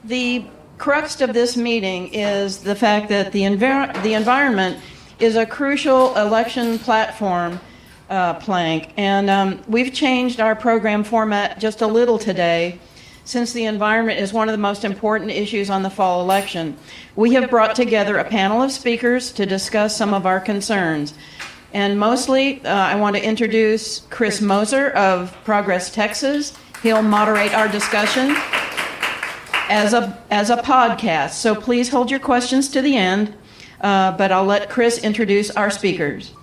The crux of this meeting is the fact that the environment is a crucial election platform plank, and we've changed our program format just a little today, since the environment is one of the most important issues on the fall election. We have brought together a panel of speakers to discuss some of our concerns. And mostly, I want to introduce Chris Moser of Progress, Texas. He'll moderate our discussion as a podcast. So please hold your questions to the end, but I'll let Chris introduce our speakers.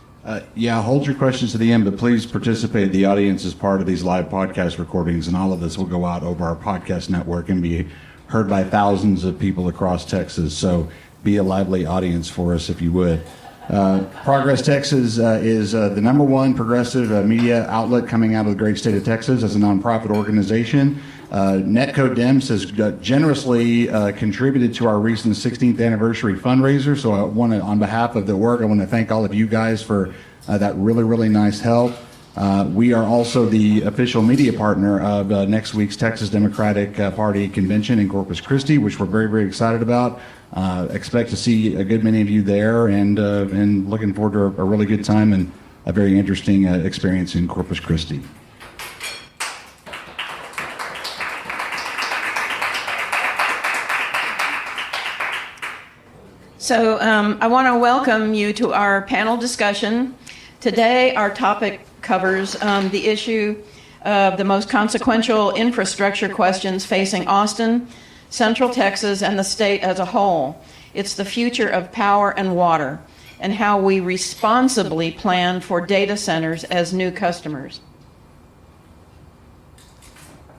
Yeah, hold your questions to the end, but please participate. The audience is part of these live podcast recordings, and all of this will go out over our podcast network and be heard by thousands of people across Texas. So be a lively audience for us, if you would. Progress Texas is the number one progressive media outlet coming out of the great state of Texas as a nonprofit organization. NETCo Dems has generously contributed to our recent 16th anniversary fundraiser. So I want to, on behalf of the work, I want to thank all of you guys for that really, really nice help. We are also the official media partner of next week's Texas Democratic Party convention in Corpus Christi, which we're very, very excited about. Expect to see a good many of you there, and looking forward to a really good time and a very interesting experience in Corpus Christi. So I want to welcome you to our panel discussion. Today, our topic covers the issue of the most consequential infrastructure questions facing Austin, Central Texas, and the state as a whole. It's the future of power and water, and how we responsibly plan for data centers as new customers.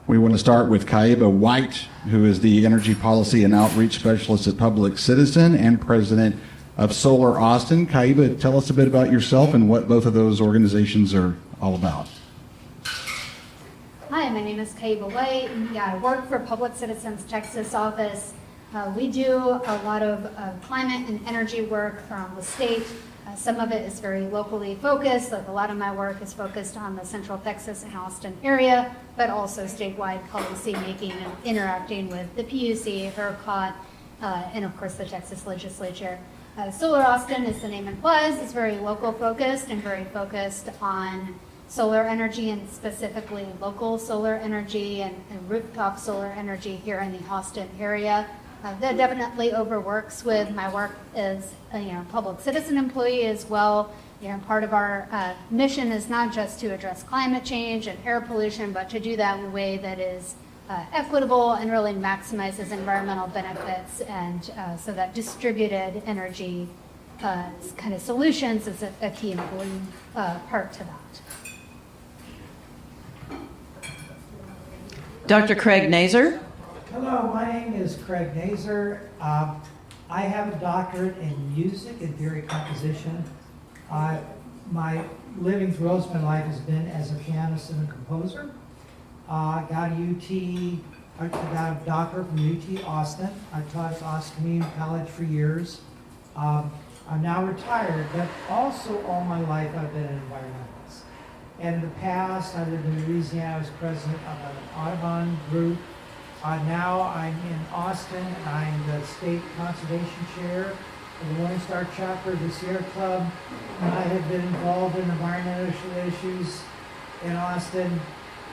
We want to start with Kaiba White, who is the Energy Policy and Outreach Specialist at Public Citizen and President of Solar Austin. Kaiba, tell us a bit about yourself and what both of those organizations are all about. Hi, my name is Kaiba White. I work for Public Citizen's Texas office. We do a lot of climate and energy work around the state. Some of it is very locally focused, like a lot of my work is focused on the Central Texas and Austin area, but also statewide policy making and interacting with the PUC, ERCOT, and of course the Texas legislature. Solar Austin, as the name implies, is very local focused and very focused on solar energy, and specifically local solar energy and rooftop solar energy here in the Austin area. That definitely overworks with my work as a public citizen employee as well. Part of our mission is not just to address climate change and air pollution, but to do that in a way that is equitable and really maximizes environmental benefits, and so that distributed energy kind of solutions is a key important part to that. Dr. Craig Nazor. Hello, my name is Craig Nazor. I have a doctorate in music and theory composition. My living throughout my life has been as a pianist and a composer. I got a doctorate from UT Austin. I taught at Austin Community College for years. I'm now retired, but also all my life I've been an environmentalist. And in the past, I lived in Louisiana. I was president of an Audubon group. Now I'm in Austin. I'm the state conservation chair of the Morning Star chapter of the Sierra Club. And I have been involved in environmental issues in Austin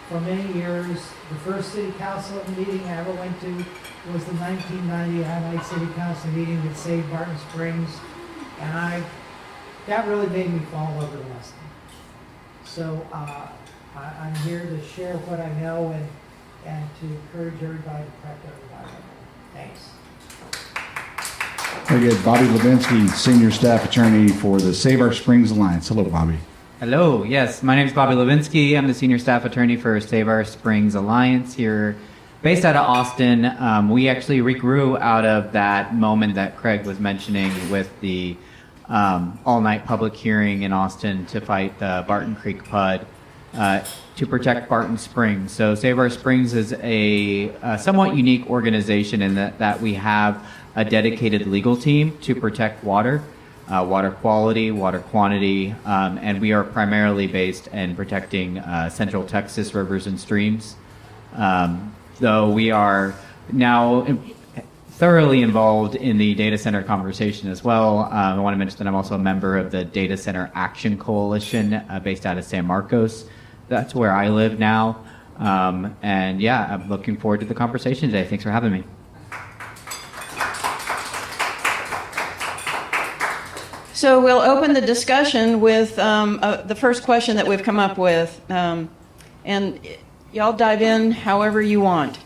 for many years. The first city council meeting I ever went to was the 1990 Highlight City Council meeting that saved Barton Springs. And that really made me fall in love with Austin. So I'm here to share what I know and to encourage everybody to protect their environment. Thanks. Very good. Bobby Levinsky, Senior Staff Attorney for the Save Our Springs Alliance. Hello, Bobby. Hello. Yes, my name is Bobby Levinsky. I'm the Senior Staff Attorney for Save Our Springs Alliance here, based out of Austin. We actually regrew out of that moment that Craig was mentioning with the all-night public hearing in Austin to fight the Barton Creek PUD to protect Barton Springs. So Save Our Springs is a somewhat unique organization in that we have a dedicated legal team to protect water. water quality, water quantity, and we are primarily based in protecting Central Texas rivers and streams. Though we are now thoroughly involved in the data center conversation as well. I want to mention that I'm also a member of the Data Center Action Coalition based out of San Marcos. That's where I live now. And yeah, I'm looking forward to the conversation today. Thanks for having me. So we'll open the discussion with the first question that we've come up with. And y'all dive in however you want.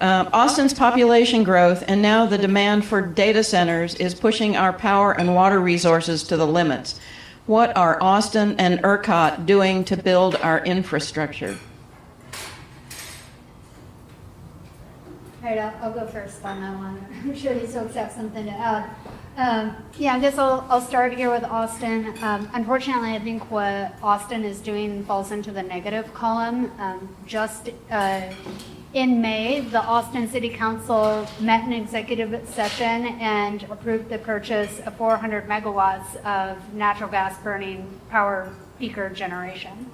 Austin's population growth and now the demand for data centers is pushing our power and water resources to the limits. What are Austin and ERCOT doing to build our infrastructure? All right, I'll go first on that one. I'm sure these folks have something to add. Yeah, I guess I'll start here with Austin. Unfortunately, I think what Austin is doing falls into the negative column. In May, the Austin City Council met in executive session and approved the purchase of 400 megawatts of natural gas burning power peaker generation.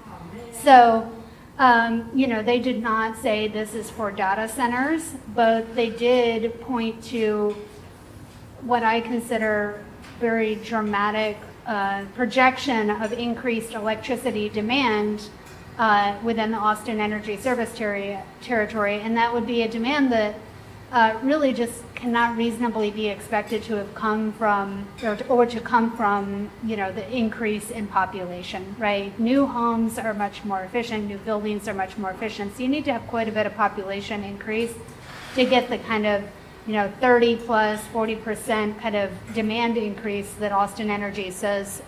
So, they did not say this is for data centers, but they did point to what I consider very dramatic projection of increased electricity demand within the Austin Energy Service territory, and that would be a demand that really just cannot reasonably be expected to have come from, or to come from, the increase in population, right? New homes are much more efficient, new buildings are much more efficient, so you need to have quite a bit of population increase to get the kind of 30 plus 40% kind of demand increase that Austin Energy says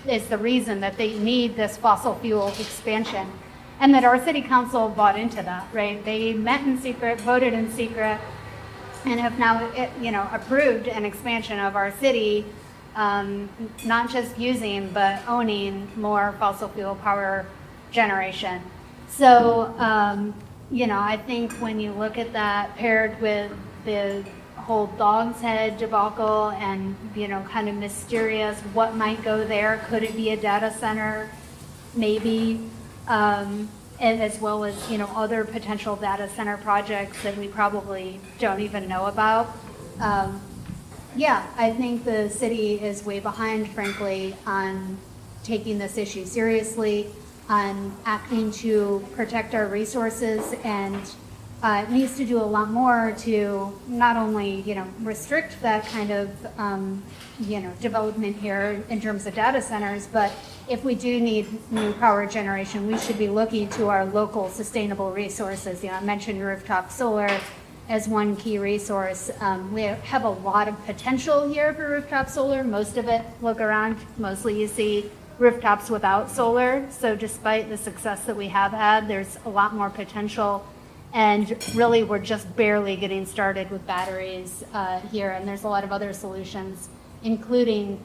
is the reason that they need this fossil fuel expansion, and that our city council bought into that, right? They met in secret, voted in secret, and have now approved an expansion of our city, not just using but owning more fossil fuel power generation. So I think when you look at that paired with the whole Dog's Head debacle and, kind of mysterious what might go there, could it be a data center? Maybe, and as well as, other potential data center projects that we probably don't even know about. I think the city is way behind, frankly, on taking this issue seriously, on acting to protect our resources, and it needs to do a lot more to not only restrict that kind of development here in terms of data centers, but if we do need new power generation, we should be looking to our local sustainable resources. I mentioned rooftop solar as one key resource. We have a lot of potential here for rooftop solar. Most of it, look around, mostly you see rooftops without solar. So despite the success that we have had, there's a lot more potential. And really, we're just barely getting started with batteries here. And there's a lot of other solutions, including,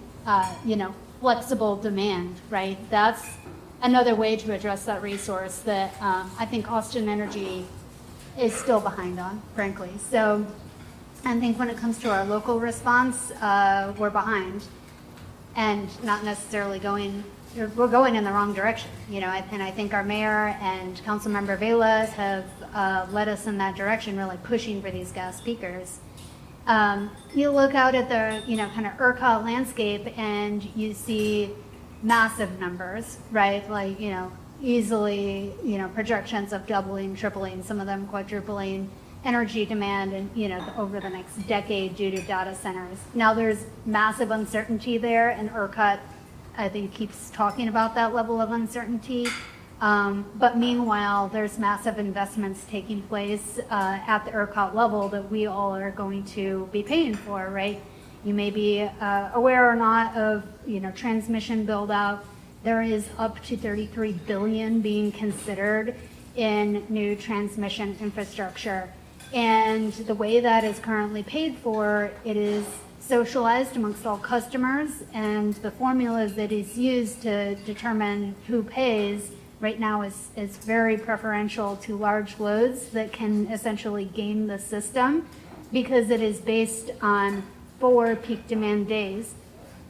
flexible demand, right? That's another way to address that resource that I think Austin Energy is still behind on, frankly. So I think when it comes to our local response, we're behind. And not necessarily we're going in the wrong direction, and I think our mayor and Councilmember Velas have led us in that direction, really pushing for these gas peakers. You look out at the, kind of ERCOT landscape and you see massive numbers, right? Like, easily, projections of doubling, tripling, some of them quadrupling energy demand and over the next decade due to data centers. Now there's massive uncertainty there, and ERCOT I think keeps talking about that level of uncertainty. But meanwhile, there's massive investments taking place at the ERCOT level that we all are going to be paying for, right? You may be aware or not of transmission build out. There is up to $33 billion being considered in new transmission infrastructure. And the way that is currently paid for, it is socialized amongst all customers, and the formulas that is used to determine who pays right now is very preferential to large loads that can essentially game the system, because it is based on 4 peak demand days.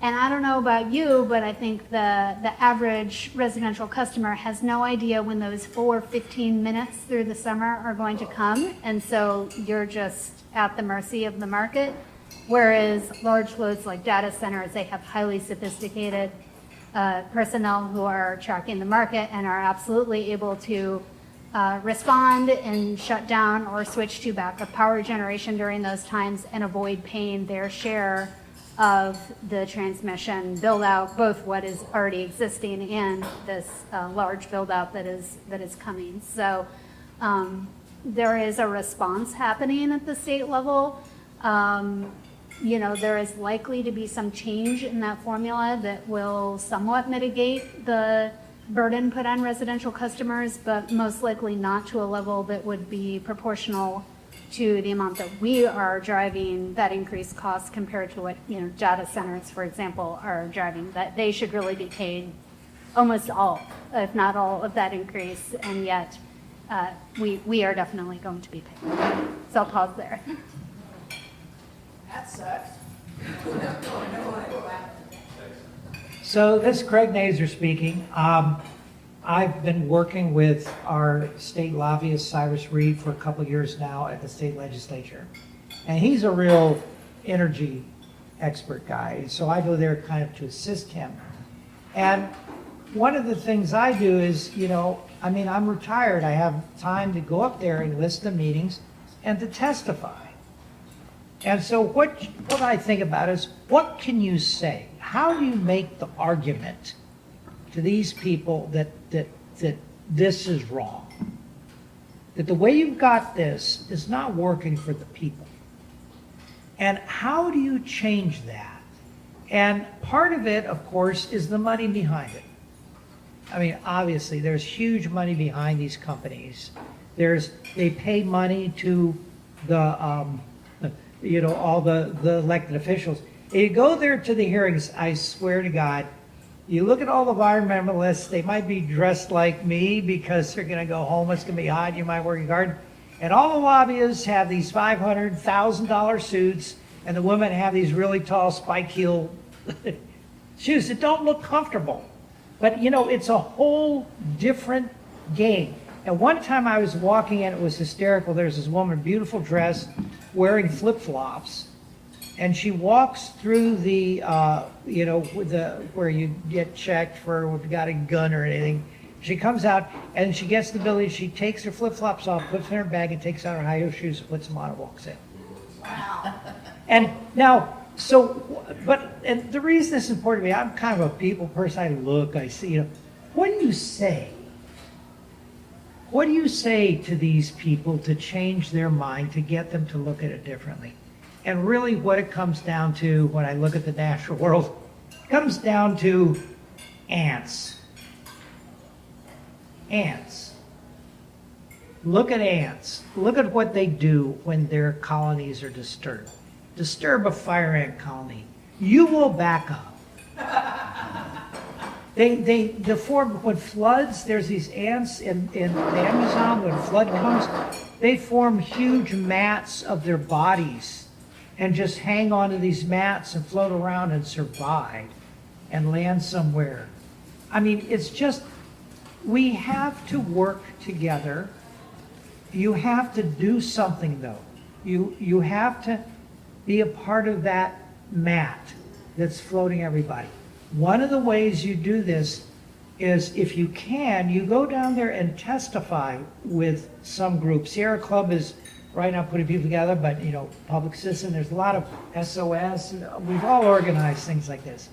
And I don't know about you, but I think the average residential customer has no idea when those 15 minutes through the summer are going to come. And so you're just at the mercy of the market. Whereas large loads like data centers, they have highly sophisticated personnel who are tracking the market and are absolutely able to respond and shut down or switch to backup power generation during those times and avoid paying their share of the transmission build out, both what is already existing and this large build out that is coming. So there is a response happening at the state level. There is likely to be some change in that formula that will somewhat mitigate the burden put on residential customers, but most likely not to a level that would be proportional to the amount that we are driving that increased cost compared to what, data centers, for example, are driving. That they should really be paid almost all, if not all, of that increase, and yet we are definitely going to be paid. So I'll pause there. That sucks. So this is Craig Nazor speaking. I've been working with our state lobbyist, Cyrus Reed, for a couple of years now at the state legislature. And he's a real energy expert guy. So I go there kind of to assist him. And one of the things I do is, I'm retired. I have time to go up there and listen to meetings and to testify. And so what I think about is, what can you say? How do you make the argument to these people that this is wrong? That the way you've got this is not working for the people. And how do you change that? And part of it, of course, is the money behind it. I mean, obviously, there's huge money behind these companies. They pay money to the all the elected officials. You go there to the hearings, I swear to God, you look at all the environmentalists, they might be dressed like me because they're going to go home, it's going to be hot, you might work in garden. And all the lobbyists have these $500,000, $1,000 suits, and the women have these really tall spike heel shoes that don't look comfortable. But it's a whole different game. And one time I was walking and it was hysterical. There's this woman, beautiful dress, wearing flip-flops, and she walks through the, where you get checked for if you got a gun or anything. She comes out and she gets the building. She takes her flip-flops off, puts them in her bag, and takes out her high heel shoes, puts them on, and walks in. Wow. And now, and the reason this is important to me, I'm kind of a people person. I look, I see. What do you say? What do you say to these people to change their mind, to get them to look at it differently? And really what it comes down to when I look at the natural world, it comes down to ants. Ants. Look at ants. Look at what they do when their colonies are disturbed. Disturb a fire ant colony. You will back up. They form, when floods, there's these ants in the Amazon, when flood comes, they form huge mats of their bodies and just hang onto these mats and float around and survive and land somewhere. I mean, it's just, we have to work together. You have to do something though. You have to be a part of that mat that's floating everybody. One of the ways you do this is, if you can, you go down there and testify with some group. Sierra Club is right now putting people together, but Public Citizen, there's a lot of SOS. We've all organized things like this.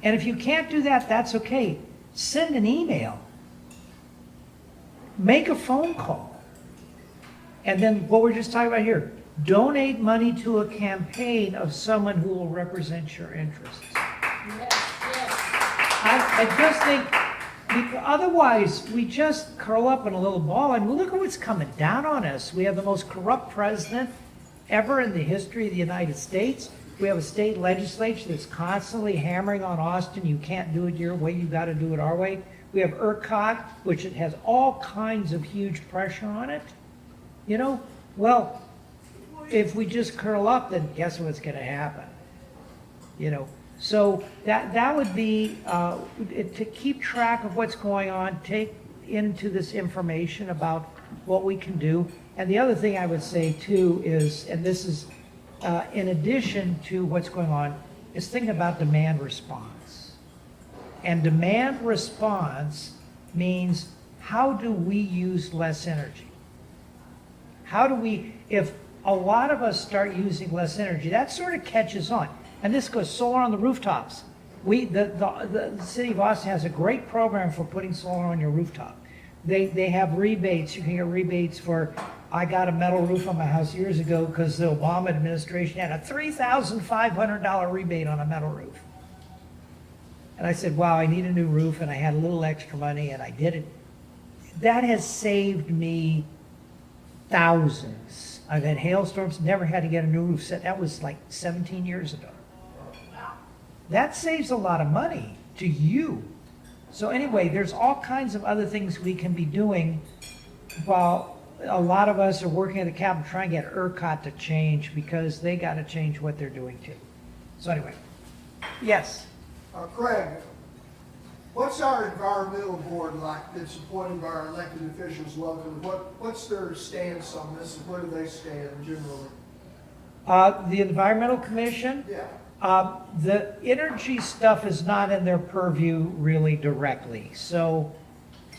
And if you can't do that, that's okay. Send an email. Make a phone call. And then what we're just talking about here, donate money to a campaign of someone who will represent your interests. Yes. I just think, otherwise we just curl up in a little ball, and look at what's coming down on us. We have the most corrupt president ever in the history of the United States. We have a state legislature that's constantly hammering on Austin, you can't do it your way, you got to do it our way. We have ERCOT, which it has all kinds of huge pressure on it. Well, if we just curl up, then guess what's going to happen? So that would be, to keep track of what's going on, take into this information about what we can do. And the other thing I would say too is, and this is in addition to what's going on, is thinking about demand response. And demand response means, how do we use less energy? How do we, if a lot of us start using less energy, that sort of catches on. And this goes solar on the rooftops. The city of Austin has a great program for putting solar on your rooftop. They have rebates. You can get rebates for, I got a metal roof on my house years ago because the Obama administration had a $3,500 rebate on a metal roof. And I said, wow, I need a new roof, and I had a little extra money, and I did it. That has saved me thousands. I've had hailstorms, never had to get a new roof set. That was like 17 years ago. That saves a lot of money to you. So anyway, there's all kinds of other things we can be doing while a lot of us are working at the Capitol trying to get ERCOT to change, because they got to change what they're doing too. So anyway, yes. Craig, what's our environmental board like that's appointed by our elected officials locally? What's their stance on this, and where do they stand generally? The Environmental Commission? Yeah. The energy stuff is not in their purview really directly, so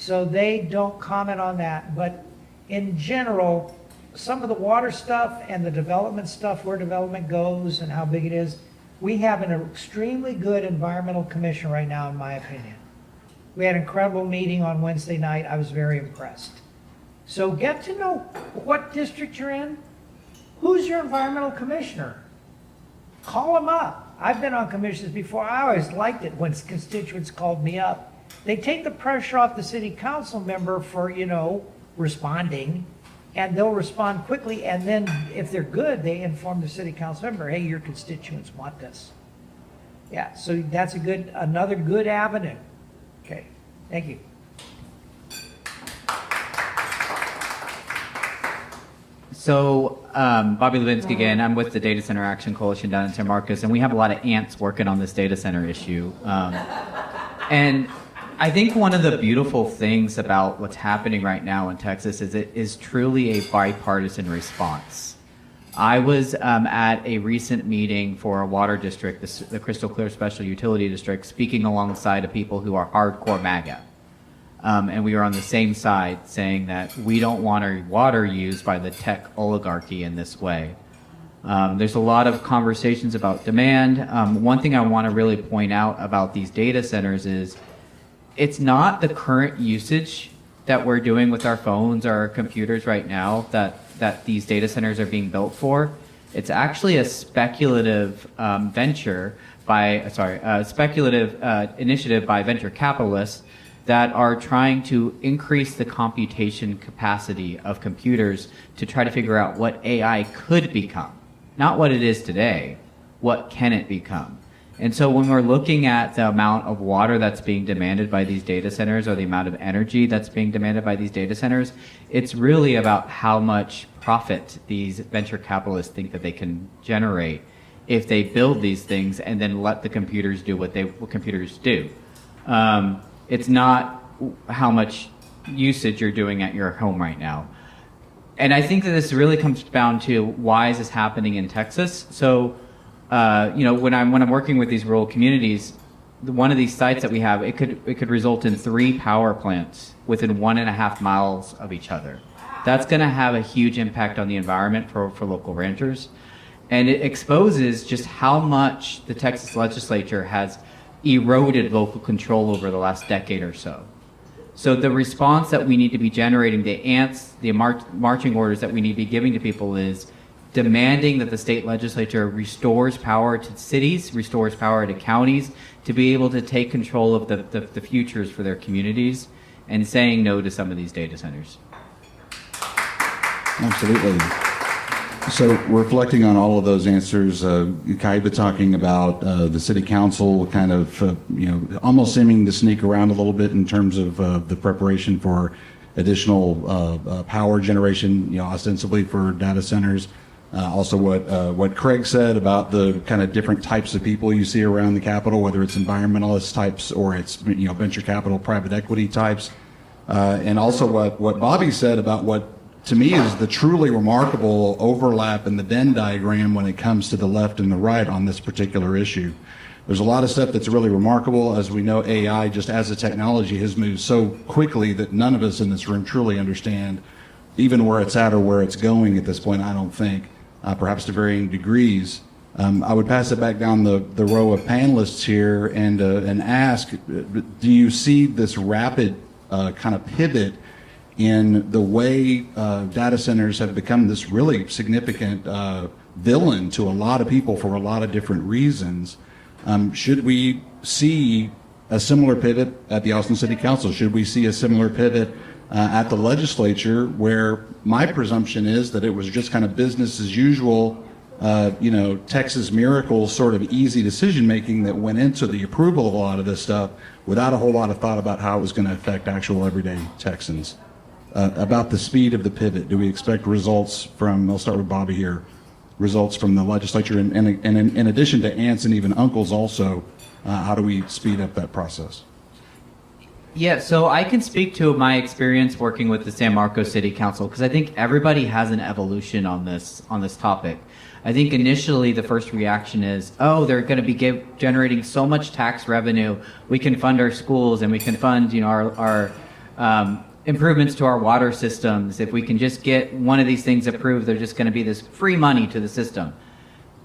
they don't comment on that. But in general, some of the water stuff and the development stuff, where development goes and how big it is, we have an extremely good environmental commission right now, in my opinion. We had an incredible meeting on Wednesday night. I was very impressed. So get to know what district you're in. Who's your environmental commissioner? Call them up. I've been on commissions before. I always liked it when constituents called me up. They take the pressure off the city council member for, responding, and they'll respond quickly. And then if they're good, they inform the city council member, hey, your constituents want this. Yeah, so that's another good avenue. Okay, thank you. So, Bobby Levinsky again. I'm with the Data Center Action Coalition down in San Marcos, and we have a lot of ants working on this data center issue. And I think one of the beautiful things about what's happening right now in Texas is it is truly a bipartisan response. I was at a recent meeting for a water district, the Crystal Clear Special Utility District, speaking alongside of people who are hardcore MAGA. And we were on the same side saying that we don't want our water used by the tech oligarchy in this way. There's a lot of conversations about demand. One thing I want to really point out about these data centers is it's not the current usage that we're doing with our phones or our computers right now that these data centers are being built for. It's actually a speculative initiative by venture capitalists that are trying to increase the computation capacity of computers to try to figure out what AI could become. Not what it is today, what can it become? And so when we're looking at the amount of water that's being demanded by these data centers or the amount of energy that's being demanded by these data centers, it's really about how much profit these venture capitalists think that they can generate if they build these things and then let the computers do what computers do. It's not how much usage you're doing at your home right now. And I think that this really comes down to why is this happening in Texas? So, when I'm working with these rural communities, one of these sites that we have, it could result in 3 power plants within 1.5 miles of each other. That's going to have a huge impact on the environment for local ranchers. And it exposes just how much the Texas legislature has eroded local control over the last decade or so. So the response that we need to be generating, the marching orders that we need to be giving to people is demanding that the state legislature restores power to cities, restores power to counties to be able to take control of the futures for their communities, and saying no to some of these data centers. Absolutely. So reflecting on all of those answers, Kaiba talking about the city council kind of, almost seeming to sneak around a little bit in terms of the preparation for additional power generation, ostensibly for data centers. Also, what Craig said about the kind of different types of people you see around the Capitol, whether it's environmentalist types or it's venture capital, private equity types, and also what Bobby said about what to me is the truly remarkable overlap in the Venn diagram when it comes to the left and the right on this particular issue. There's a lot of stuff that's really remarkable. As we know, AI, just as a technology, has moved so quickly that none of us in this room truly understand even where it's at or where it's going at this point, I don't think, perhaps to varying degrees. I would pass it back down the row of panelists here and ask, do you see this rapid kind of pivot in the way data centers have become this really significant villain to a lot of people for a lot of different reasons? Should we see a similar pivot at the Austin City Council? Should we see a similar pivot at the legislature, where my presumption is that it was just kind of business as usual, Texas miracle sort of easy decision making that went into the approval of a lot of this stuff without a whole lot of thought about how it was going to affect actual everyday Texans. About the speed of the pivot, do we expect results from, I'll start with Bobby here, results from the legislature, and in addition to aunts and even uncles also, how do we speed up that process? Yeah, so I can speak to my experience working with the San Marcos City Council, because I think everybody has an evolution on this topic. I think initially the first reaction is, oh, they're going to be generating so much tax revenue, we can fund our schools and we can fund our improvements to our water systems. If we can just get one of these things approved, there's just going to be this free money to the system.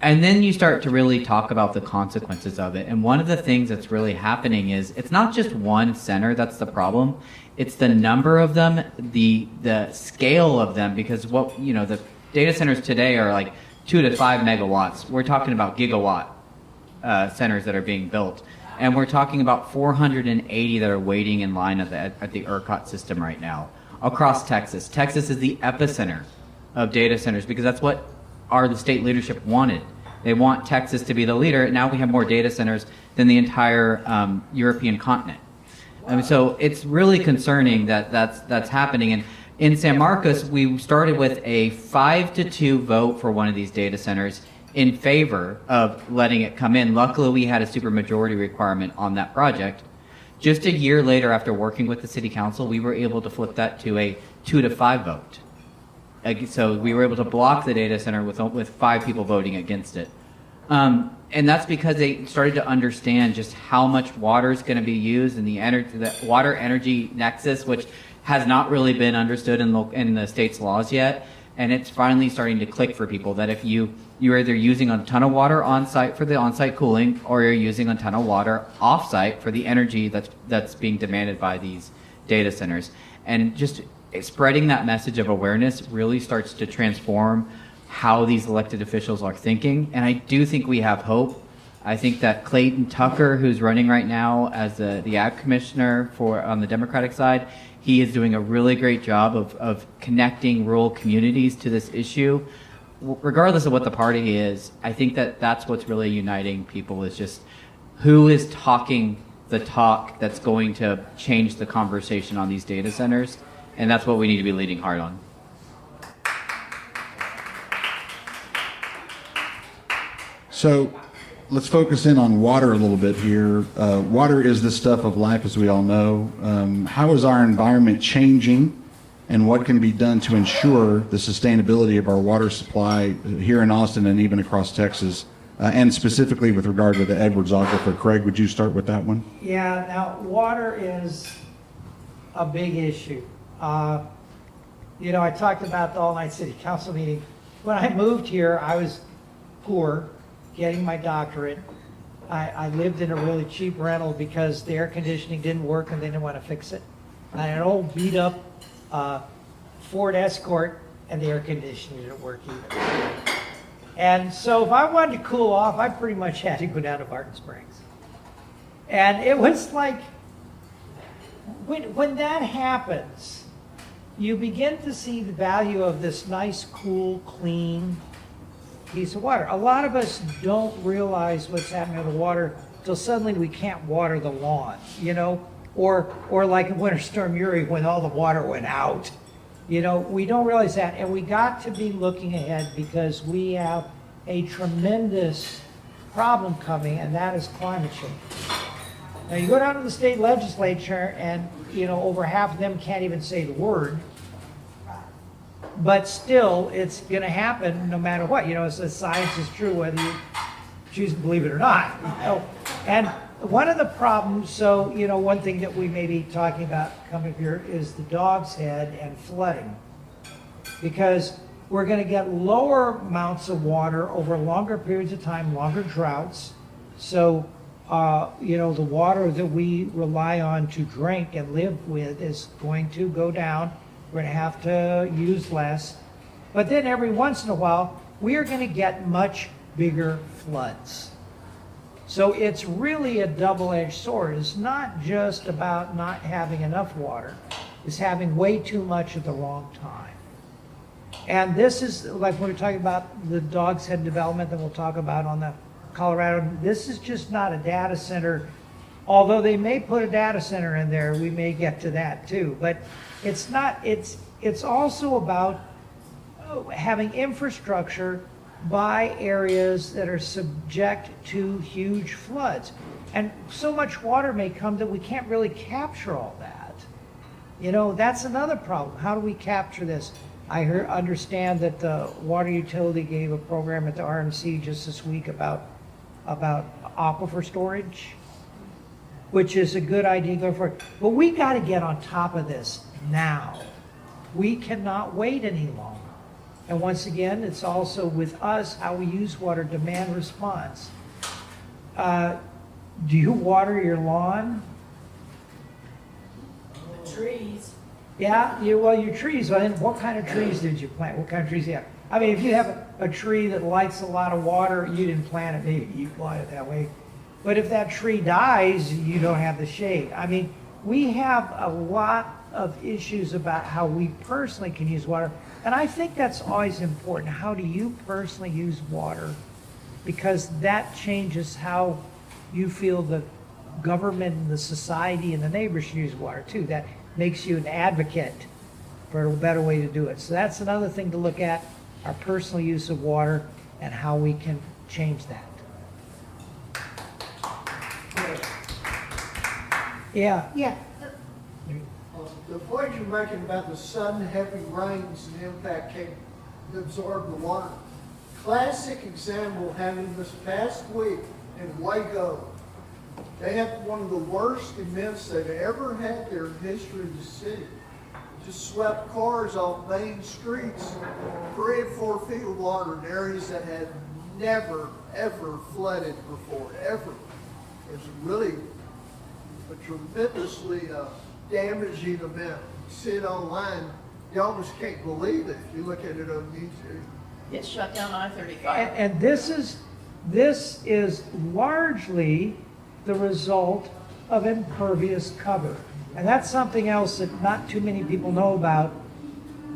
And then you start to really talk about the consequences of it. And one of the things that's really happening is it's not just one center that's the problem. It's the number of them, the scale of them, because the data centers today are like 2 to 5 megawatts. We're talking about gigawatt centers that are being built. And we're talking about 480 that are waiting in line at the ERCOT system right now across Texas. Texas is the epicenter of data centers because that's what the state leadership wanted. They want Texas to be the leader. Now we have more data centers than the entire European continent. So it's really concerning that's happening. And in San Marcos, we started with a 5-2 vote for one of these data centers in favor of letting it come in. Luckily, we had a supermajority requirement on that project. Just a year later, after working with the city council, we were able to flip that to a 2-5 vote. So we were able to block the data center with 5 people voting against it. And that's because they started to understand just how much water is going to be used in the water energy nexus, which has not really been understood in the state's laws yet. And it's finally starting to click for people that if you're either using a ton of water on site for the on-site cooling, or you're using a ton of water off-site for the energy that's being demanded by these data centers. And just spreading that message of awareness really starts to transform how these elected officials are thinking. And I do think we have hope. I think that Clayton Tucker, who's running right now as the ag commissioner on the Democratic side, he is doing a really great job of connecting rural communities to this issue. Regardless of what the party is, I think that's what's really uniting people, is just who is talking the talk that's going to change the conversation on these data centers. And that's what we need to be leading hard on. So let's focus in on water a little bit here. Water is the stuff of life, as we all know. How is our environment changing, and what can be done to ensure the sustainability of our water supply here in Austin and even across Texas, and specifically with regard to the Edwards Aquifer? Craig, would you start with that one? Yeah, now, water is a big issue. I talked about the all-night city council meeting. When I moved here, I was poor, getting my doctorate. I lived in a really cheap rental because the air conditioning didn't work and they didn't want to fix it. I had an old beat up Ford Escort and the air conditioning didn't work either. And so if I wanted to cool off, I pretty much had to go down to Barton Springs. And it was like, when that happens, you begin to see the value of this nice, cool, clean piece of water. A lot of us don't realize what's happening to the water till suddenly we can't water the lawn, or like in Winter Storm Uri when all the water went out. We don't realize that, and we got to be looking ahead because we have a tremendous problem coming, and that is climate change. Now, you go down to the state legislature, and, over half of them can't even say the word, but still, it's going to happen no matter what. So science is true whether you choose to believe it or not. And one of the problems, so, one thing that we may be talking about coming here is the dog's head and flooding. Because we're going to get lower amounts of water over longer periods of time, longer droughts. So, the water that we rely on to drink and live with is going to go down. We're going to have to use less. But then every once in a while, we are going to get much bigger floods. So it's really a double-edged sword. It's not just about not having enough water. It's having way too much at the wrong time. And this is, like when we're talking about the Dog's Head development that we'll talk about on the Colorado, this is just not a data center. Although they may put a data center in there, we may get to that too. But it's not, it's also about having infrastructure by areas that are subject to huge floods. And so much water may come that we can't really capture all that. That's another problem. How do we capture this? I understand that the water utility gave a program at the RMC just this week about aquifer storage, which is a good idea going forward. But we got to get on top of this now. We cannot wait any longer. And once again, it's also with us how we use water, demand response. Do you water your lawn? The trees. Yeah, your trees. Well, then what kind of trees did you plant? What kind of trees do you have? I mean, if you have a tree that likes a lot of water, you didn't plant it, maybe you plant it that way. But if that tree dies, you don't have the shade. I mean, we have a lot of issues about how we personally can use water. And I think that's always important. How do you personally use water? Because that changes how you feel the government and the society and the neighbors should use water too. That makes you an advocate for a better way to do it. So that's another thing to look at, our personal use of water and how we can change that. Yeah. Yeah. The point you're making about the sudden heavy rains and impact can absorb the water. Classic example happened this past week in Waco. They had one of the worst events they've ever had there in history of the city. Just swept cars off main streets, 3 and 4 feet of water in areas that had never, ever flooded before, ever. It was really a tremendously damaging event. You see it online, you almost can't believe it if you look at it on YouTube. It shut down I-35. And this is largely the result of impervious cover. And that's something else that not too many people know about.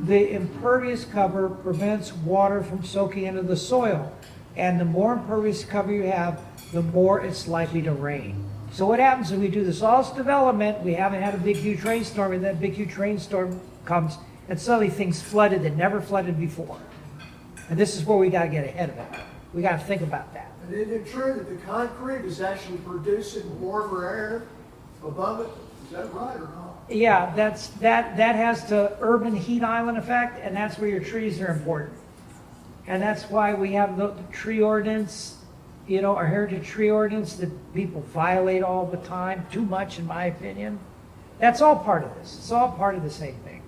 The impervious cover prevents water from soaking into the soil. And the more impervious cover you have, the more it's likely to rain. So what happens when we do this all this development, we haven't had a big huge rainstorm, and that big huge rainstorm comes, and suddenly things flooded that never flooded before. And this is where we got to get ahead of it. We got to think about that. And isn't it true that the concrete is actually producing warmer air above it? Is that right or not? Yeah, that has the urban heat island effect, and that's where your trees are important. And that's why we have the tree ordinance, our heritage tree ordinance that people violate all the time, too much in my opinion. That's all part of this. It's all part of the same thing.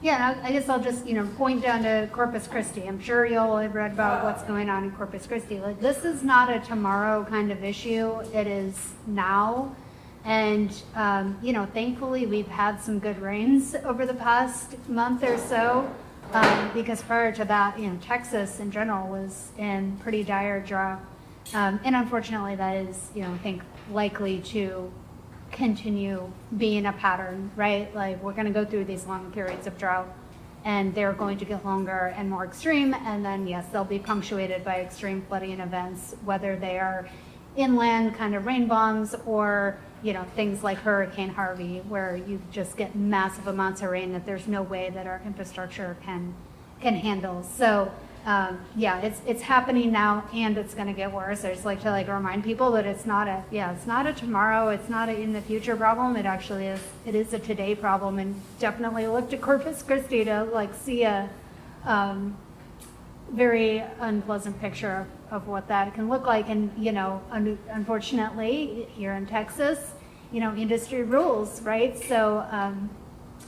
Yeah, I guess I'll just, point down to Corpus Christi. I'm sure you all have read about what's going on in Corpus Christi. Like, this is not a tomorrow kind of issue. It is now. And, thankfully we've had some good rains over the past month or so. Because prior to that, Texas in general was in pretty dire drought. And unfortunately that is, I think likely to continue being a pattern, right? Like, we're going to go through these long periods of drought and they're going to get longer and more extreme. And then, yes, they'll be punctuated by extreme flooding events, whether they are inland kind of rain bombs or things like Hurricane Harvey, where you just get massive amounts of rain that there's no way that our infrastructure can handle. So yeah, it's happening now, and it's going to get worse. I just like to remind people that it's not a tomorrow, it's not a in the future problem. It actually is. It is a today problem, and definitely look to Corpus Christi to see a very unpleasant picture of what that can look like. And unfortunately, here in Texas, industry rules, right? So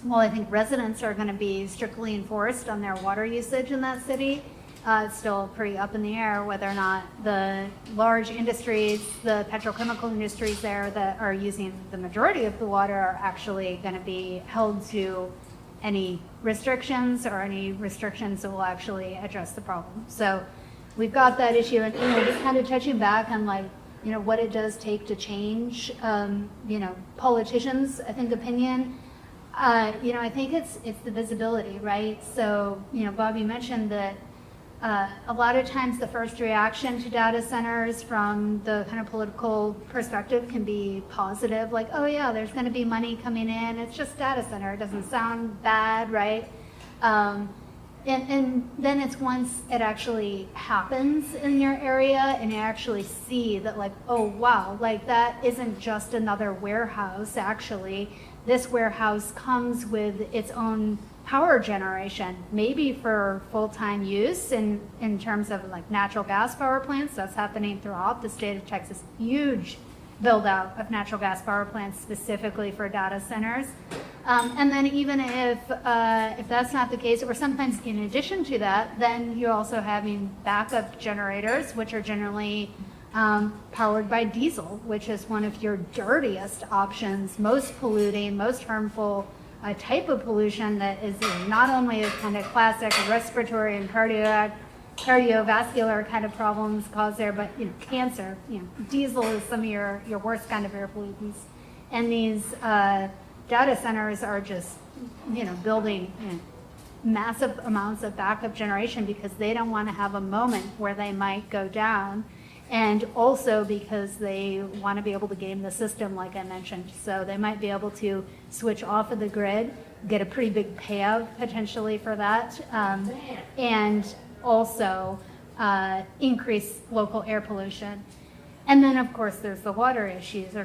while I think residents are going to be strictly enforced on their water usage in that city, it's still pretty up in the air whether or not the large industries, the petrochemical industries there that are using the majority of the water, are actually going to be held to any restrictions that will actually address the problem. So we've got that issue, and just kind of touching back on what it does take to change politicians, I think, opinion. I think it's the visibility, right? So Bobby mentioned that a lot of times the first reaction to data centers from the kind of political perspective can be positive, like, oh yeah, there's going to be money coming in, it's just data center, it doesn't sound bad, right? And then it's once it actually happens in your area and you actually see that, oh wow, that isn't just another warehouse. Actually, this warehouse comes with its own power generation, maybe for full-time use in terms of natural gas power plants. That's happening throughout the state of Texas. Huge build out of natural gas power plants specifically for data centers. And then even if that's not the case, or sometimes in addition to that, then you're also having backup generators, which are generally powered by diesel, which is one of your dirtiest options, most polluting, most harmful type of pollution that is not only a kind of classic respiratory and cardiovascular kind of problems caused there, but cancer. Diesel is some of your worst kind of air pollutants, and these data centers are just building massive amounts of backup generation because they don't want to have a moment where they might go down. And also because they want to be able to game the system, like I mentioned. So they might be able to switch off of the grid, get a pretty big payout potentially for that, and also increase local air pollution. And then, of course, there's the water issues.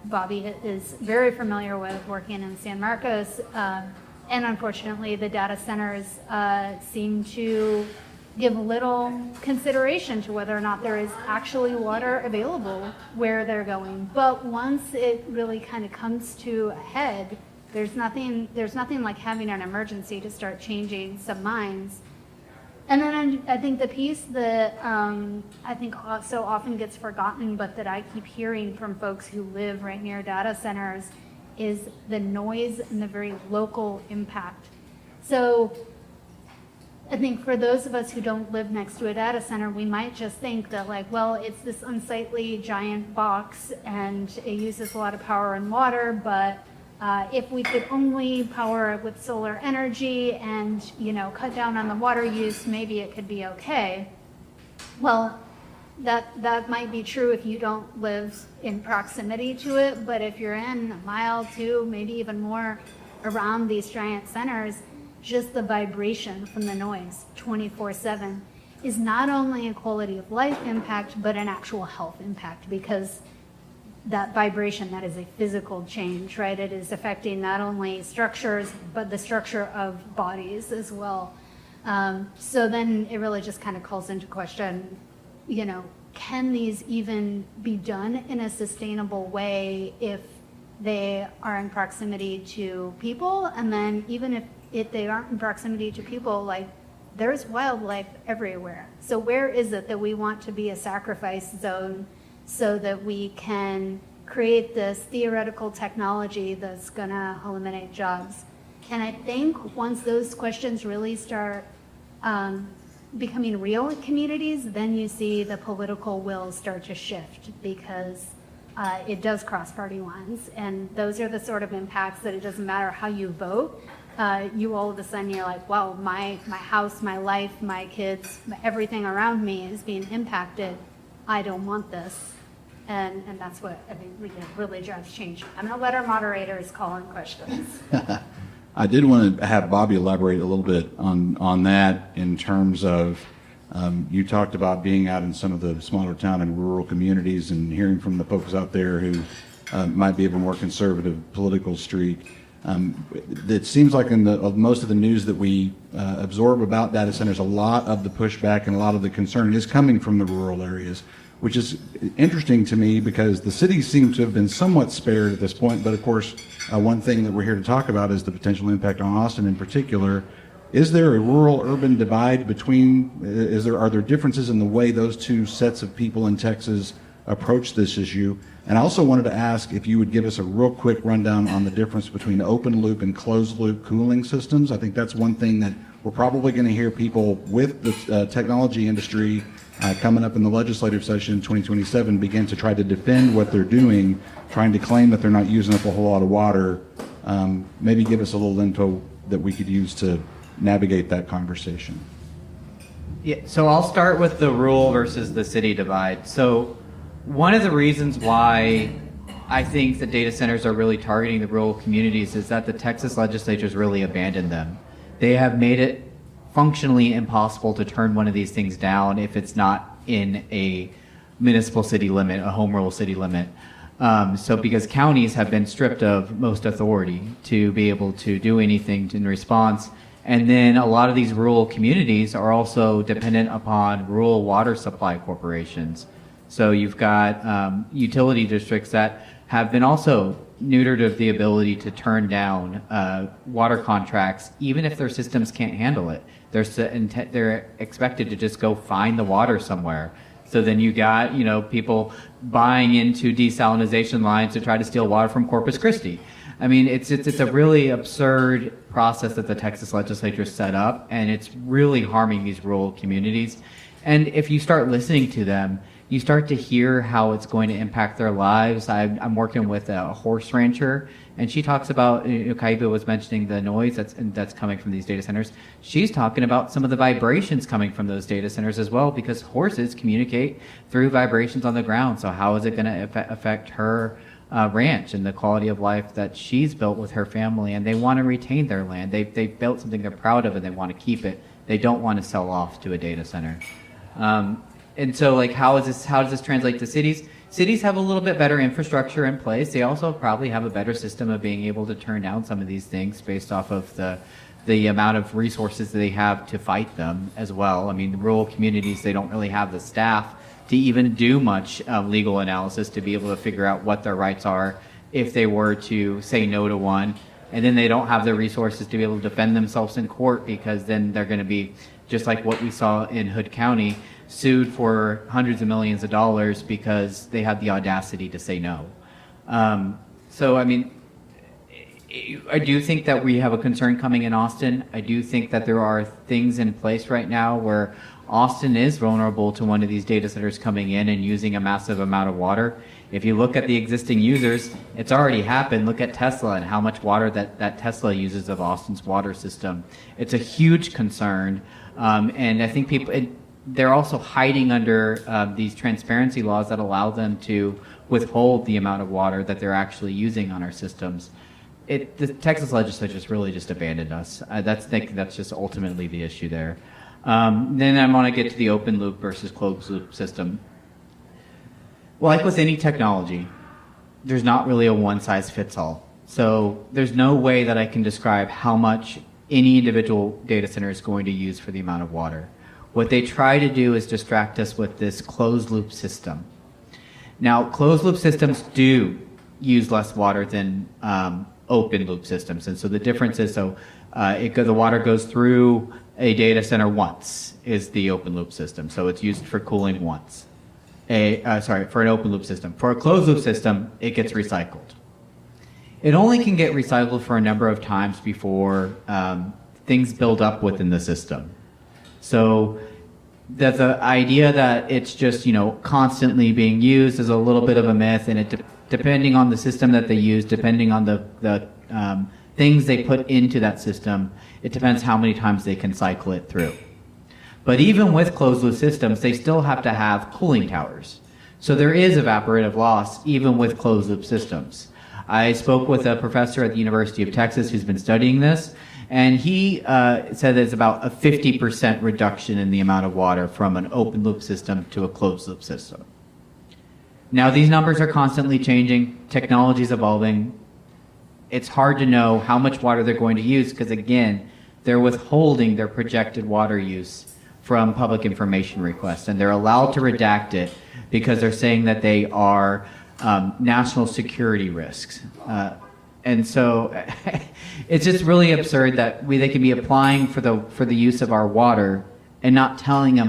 Bobby is very familiar with working in San Marcos, and unfortunately, the data centers seem to give little consideration to whether or not there is actually water available where they're going. But once it really kind of comes to a head, there's nothing like having an emergency to start changing some minds. And then I think the piece that I think so often gets forgotten, but that I keep hearing from folks who live right near data centers, is the noise and the very local impact. So I think for those of us who don't live next to a data center, we might just think that it's this unsightly giant box and it uses a lot of power and water, but if we could only power it with solar energy and, cut down on the water use, maybe it could be okay. Well, that might be true if you don't live in proximity to it, but if you're in a mile, 2, maybe even more around these giant centers, just the vibration from the noise 24/7 is not only a quality of life impact, but an actual health impact, because that vibration, that is a physical change, right? It is affecting not only structures, but the structure of bodies as well. So then it really just kind of calls into question, can these even be done in a sustainable way if they are in proximity to people? And then even if they aren't in proximity to people, there's wildlife everywhere. So where is it that we want to be a sacrifice zone so that we can create this theoretical technology that's gonna eliminate jobs? And I think once those questions really start becoming real in communities, then you see the political will start to shift, because it does cross party lines. And those are the sort of impacts that it doesn't matter how you vote. You all of a sudden, you're like, wow, my house, my life, my kids, everything around me is being impacted. I don't want this. And that's what I think really drives change. I'm going to let our moderators call in questions. I did want to have Bobby elaborate a little bit on that in terms of you talked about being out in some of the smaller town and rural communities and hearing from the folks out there who might be of a more conservative political streak. It seems like in most of the news that we absorb about data centers, a lot of the pushback and a lot of the concern is coming from the rural areas, which is interesting to me because the cities seem to have been somewhat spared at this point. But of course, one thing that we're here to talk about is the potential impact on Austin in particular. Is there a rural-urban divide between, are there differences in the way those two sets of people in Texas approach this issue? And I also wanted to ask if you would give us a real quick rundown on the difference between open loop and closed loop cooling systems. I think that's one thing that we're probably going to hear people with the technology industry coming up in the legislative session in 2027 begin to try to defend what they're doing, trying to claim that they're not using up a whole lot of water. Maybe give us a little info that we could use to navigate that conversation. Yeah, so I'll start with the rural versus the city divide. So one of the reasons why I think the data centers are really targeting the rural communities is that the Texas legislature's really abandoned them. They have made it functionally impossible to turn one of these things down if it's not in a municipal city limit, a home rule city limit. So because counties have been stripped of most authority to be able to do anything in response. And then a lot of these rural communities are also dependent upon rural water supply corporations. So you've got utility districts that have been also neutered of the ability to turn down water contracts, even if their systems can't handle it. They're expected to just go find the water somewhere. So then you got, people buying into desalination lines to try to steal water from Corpus Christi. I mean, it's a really absurd process that the Texas legislature set up, and it's really harming these rural communities. And if you start listening to them, you start to hear how it's going to impact their lives. I'm working with a horse rancher, and she talks about, Kaiba was mentioning the noise that's coming from these data centers. She's talking about some of the vibrations coming from those data centers as well, because horses communicate through vibrations on the ground. So how is it going to affect her ranch and the quality of life that she's built with her family? And they want to retain their land. They've built something they're proud of, and they want to keep it. They don't want to sell off to a data center. And so, how does this translate to cities? Cities have a little bit better infrastructure in place. They also probably have a better system of being able to turn down some of these things based off of the amount of resources that they have to fight them as well. I mean, the rural communities, they don't really have the staff to even do much legal analysis to be able to figure out what their rights are if they were to say no to one. And then they don't have the resources to be able to defend themselves in court, because then they're going to be, just like what we saw in Hood County, sued for hundreds of millions of dollars because they had the audacity to say no. So, I mean, I do think that we have a concern coming in Austin. I do think that there are things in place right now where Austin is vulnerable to one of these data centers coming in and using a massive amount of water. If you look at the existing users, it's already happened. Look at Tesla and how much water that Tesla uses of Austin's water system. It's a huge concern. And I think they're also hiding under these transparency laws that allow them to withhold the amount of water that they're actually using on our systems. The Texas legislature has really just abandoned us. I think that's just ultimately the issue there. Then I want to get to the open loop versus closed loop system. Like with any technology, there's not really a one size fits all. So there's no way that I can describe how much any individual data center is going to use for the amount of water. What they try to do is distract us with this closed loop system. Now, closed loop systems do use less water than open loop systems. And so the difference is, the water goes through a data center once is the open loop system. So it's used for cooling once. For an open loop system. For a closed loop system, it gets recycled. It only can get recycled for a number of times before things build up within the system. So the idea that it's just, constantly being used is a little bit of a myth, and depending on the system that they use, depending on the things they put into that system, it depends how many times they can cycle it through. But even with closed loop systems, they still have to have cooling towers. So there is evaporative loss even with closed loop systems. I spoke with a professor at the University of Texas who's been studying this, and he said there's about a 50% reduction in the amount of water from an open loop system to a closed loop system. Now, these numbers are constantly changing. Technology is evolving. It's hard to know how much water they're going to use because, again, they're withholding their projected water use from public information requests, and they're allowed to redact it because they're saying that they are national security risks. And so it's just really absurd that they can be applying for the use of our water and not telling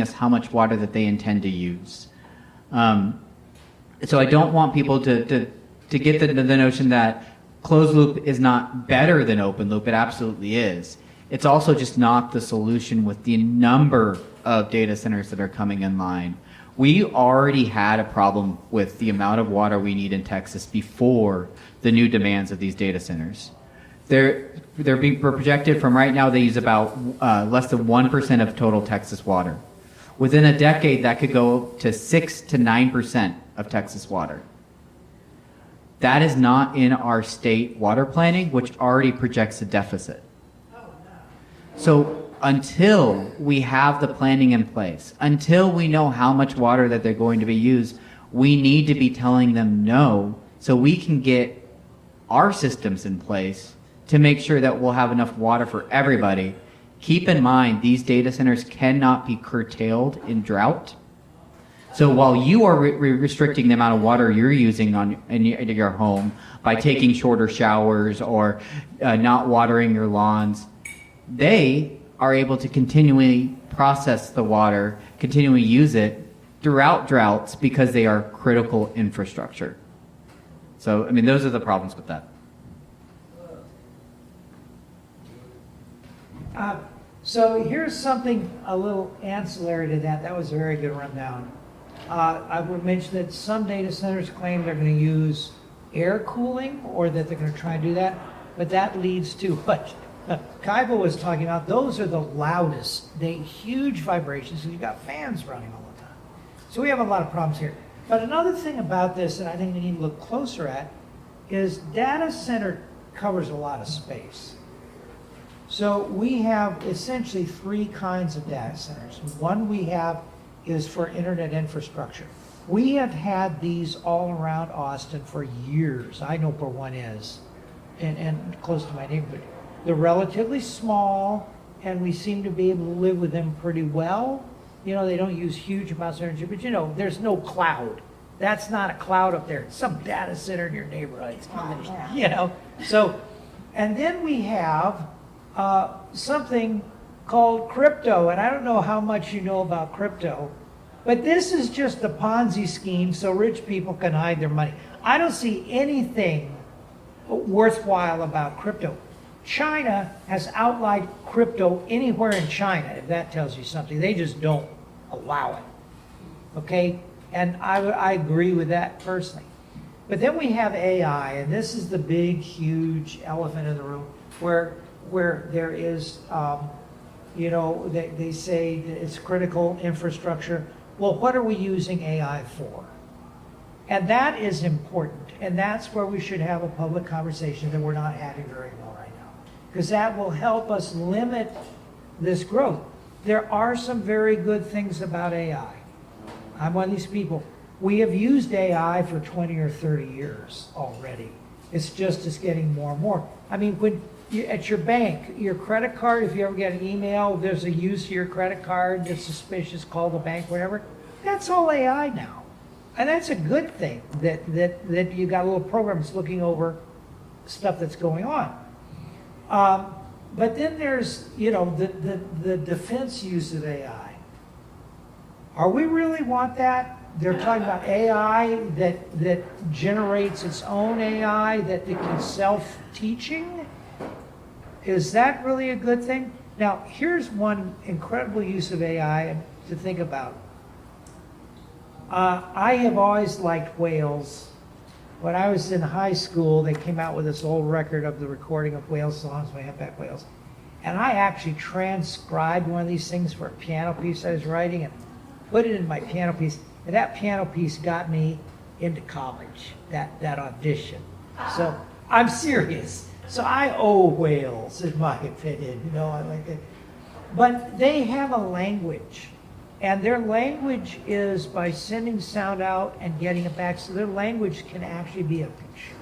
us how much water that they intend to use. So I don't want people to get the notion that closed loop is not better than open loop. It absolutely is. It's also just not the solution with the number of data centers that are coming in line. We already had a problem with the amount of water we need in Texas before the new demands of these data centers. They're being projected from right now, they use about less than 1% of total Texas water. Within a decade, that could go to 6 to 9% of Texas water. That is not in our state water planning, which already projects a deficit. So until we have the planning in place, until we know how much water that they're going to be used, we need to be telling them no so we can get our systems in place to make sure that we'll have enough water for everybody. Keep in mind, these data centers cannot be curtailed in drought. So while you are restricting the amount of water you're using in your home by taking shorter showers or not watering your lawns, they are able to continually process the water, continually use it throughout droughts because they are critical infrastructure. So, I mean, those are the problems with that. So here's something a little ancillary to that. That was a very good rundown. I would mention that some data centers claim they're going to use air cooling or that they're going to try and do that, but that leads to what Kaiba was talking about. Those are the loudest, they huge vibrations, and you've got fans running all the time. So we have a lot of problems here. But another thing about this that I think we need to look closer at is data center covers a lot of space. So we have essentially three kinds of data centers. One we have is for internet infrastructure. We have had these all around Austin for years. I know where one is, and close to my neighborhood. They're relatively small, and we seem to be able to live with them pretty well. You know, they don't use huge amounts of energy, but you know, there's no cloud. That's not a cloud up there. It's some data center in your neighborhood. You know, so, and then we have something called crypto, and I don't know how much you know about crypto, but this is just a Ponzi scheme so rich people can hide their money. I don't see anything worthwhile about crypto. China has outlawed crypto anywhere in China, if that tells you something. They just don't allow it, okay? And I agree with that personally. But then we have AI, and this is the big, huge elephant in the room, where there is, you know, they say that it's critical infrastructure. Well, what are we using AI for? And that is important, and that's where we should have a public conversation that we're not having very well right now, because that will help us limit this growth. There are some very good things about AI. I'm one of these people. We have used AI for 20 or 30 years already. It's getting more and more. I mean, when at your bank, your credit card, if you ever get an email, there's a use of your credit card that's suspicious, call the bank, whatever. That's all AI now. And that's a good thing that you got a little program that's looking over stuff that's going on. But then there's, you know, the defense use of AI. Are we really want that? They're talking about AI that generates its own AI, that it can self-teaching. Is that really a good thing? Now, here's one incredible use of AI to think about. I have always liked whales. When I was in high school, they came out with this old record of the recording of whale songs by humpback whales. And I actually transcribed one of these things for a piano piece I was writing and put it in my piano piece. And that piano piece got me into college, that audition. So I'm serious. So I owe whales, in my opinion, you know, I like it. But they have a language, and their language is by sending sound out and getting it back. So their language can actually be a picture.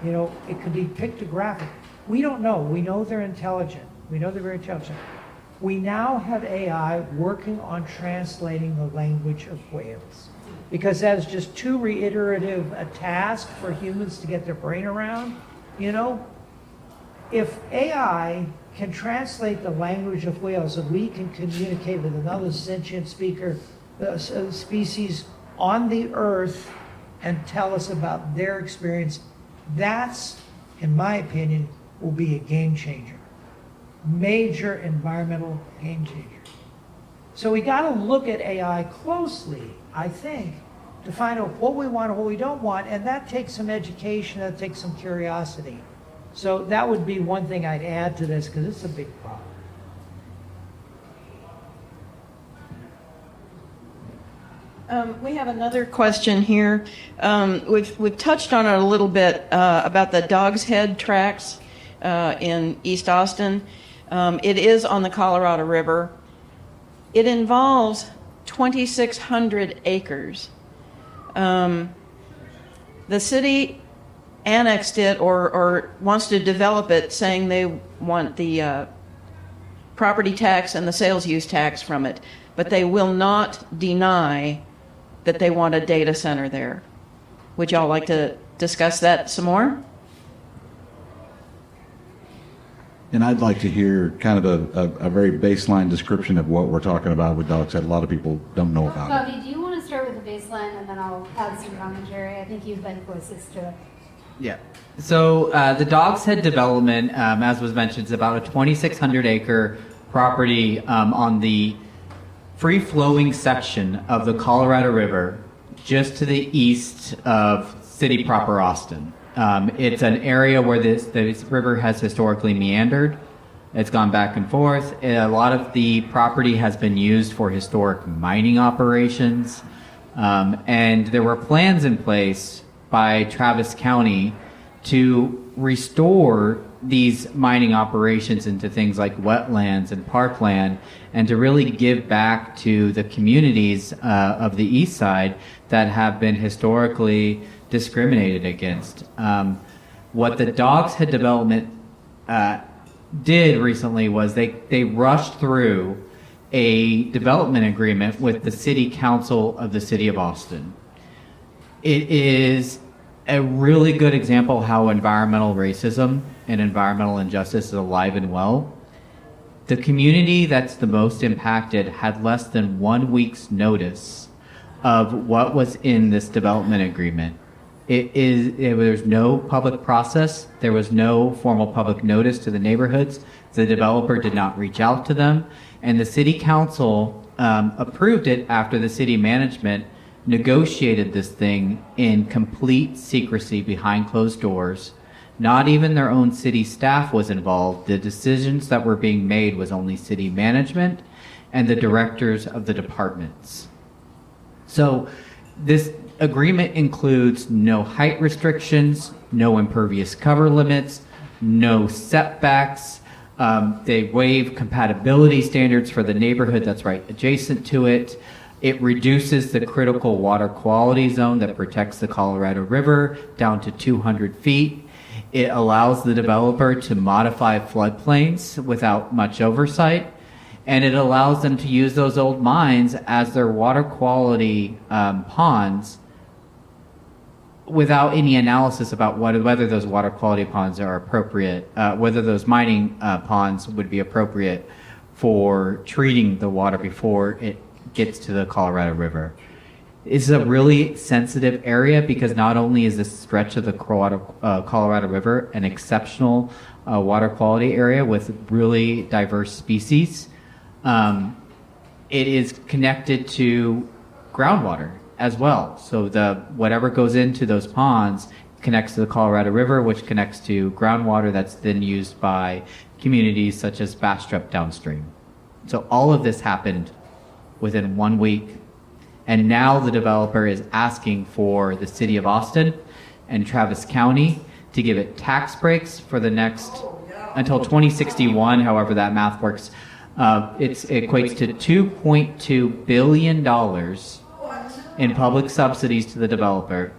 You know, it could be pictographic. We don't know. We know they're intelligent. We know they're very intelligent. We now have AI working on translating the language of whales, because that is just too reiterative a task for humans to get their brain around. You know, if AI can translate the language of whales and we can communicate with another sentient species on the earth and tell us about their experience, that's, in my opinion, will be a game changer. Major environmental game changer. So we got to look at AI closely, I think, to find out what we want and what we don't want, and that takes some education, that takes some curiosity. So that would be one thing I'd add to this, because it's a big problem. We have another question here. We've touched on it a little bit about the Dog's Head tracks in East Austin. It is on the Colorado River. It involves 2,600 acres. The city annexed it or wants to develop it, saying they want the property tax and the sales use tax from it, but they will not deny that they want a data center there. Would y'all like to discuss that some more? And I'd like to hear kind of a very baseline description of what we're talking about with Dog's Head. A lot of people don't know about it. Bobby, do you want to start with the baseline and then I'll add some commentary? I think you've been closest to it. Yeah. So the Dog's Head development, as was mentioned, is about a 2,600 acre property on the free-flowing section of the Colorado River, just to the east of city proper Austin. It's an area where this river has historically meandered. It's gone back and forth. A lot of the property has been used for historic mining operations. And there were plans in place by Travis County to restore these mining operations into things like wetlands and parkland, and to really give back to the communities of the east side that have been historically discriminated against. What the Dog's Head development did recently was they rushed through a development agreement with the city council of the city of Austin. It is a really good example how environmental racism and environmental injustice is alive and well. The community that's the most impacted had less than 1 week's notice of what was in this development agreement. There's no public process. There was no formal public notice to the neighborhoods. The developer did not reach out to them. And the city council approved it after the city management negotiated this thing in complete secrecy behind closed doors. Not even their own city staff was involved. The decisions that were being made was only city management and the directors of the departments. So this agreement includes no height restrictions, no impervious cover limits, no setbacks. They waive compatibility standards for the neighborhood that's right adjacent to it. It reduces the critical water quality zone that protects the Colorado River down to 200 feet. It allows the developer to modify floodplains without much oversight. And it allows them to use those old mines as their water quality ponds without any analysis about whether those water quality ponds are appropriate, whether those mining ponds would be appropriate for treating the water before it gets to the Colorado River. It's a really sensitive area because not only is this stretch of the Colorado River an exceptional water quality area with really diverse species, it is connected to groundwater as well. So whatever goes into those ponds connects to the Colorado River, which connects to groundwater that's then used by communities such as Bastrop downstream. So all of this happened within 1 week. And now the developer is asking for the city of Austin and Travis County to give it tax breaks for the next, until 2061, however that math works. It equates to $2.2 billion in public subsidies to the developer.